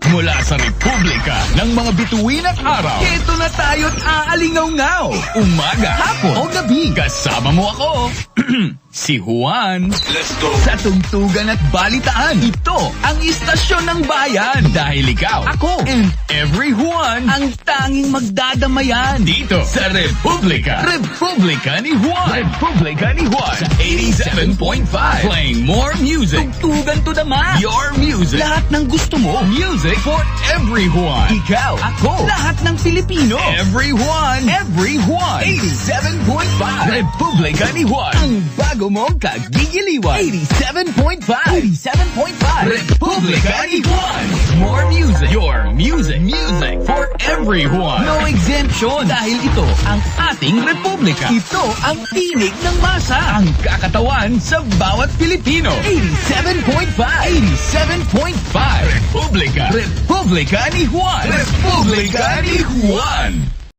Mula sa Republika ng mga bituin at araw, Ito na tayo't aalingaw-ngaw. umaga, Hapon o gabi. kasama mo ako, si Juan. Let's go. Sa tungtugan at balitaan, ito ang istasyon ng bayan. Dahil ikaw, Ako, and every Juan, ang tanging magdadamayan. dito sa Republika. Republika ni Juan. Republika ni Juan. Sa 87.5. Playing more music. Tugtugan to the max. Your music. Lahat ng gusto mo. Music for every Juan. Ikaw, ako, lahat ng Pilipino. Every Juan. Every Juan. 87.5. Republika ni Juan. Ang bago mong kagigiliwan. 87.5. 87.5. Republika ni Juan. More music. Your music. Music for every Juan. No exemption. Dahil ito ang ating Republika. Ito ang tinig ng masa. Ang kakatawan sa bawat Pilipino. 87.5. 87.5. Republika. Republika ni Juan. Republika ni Juan.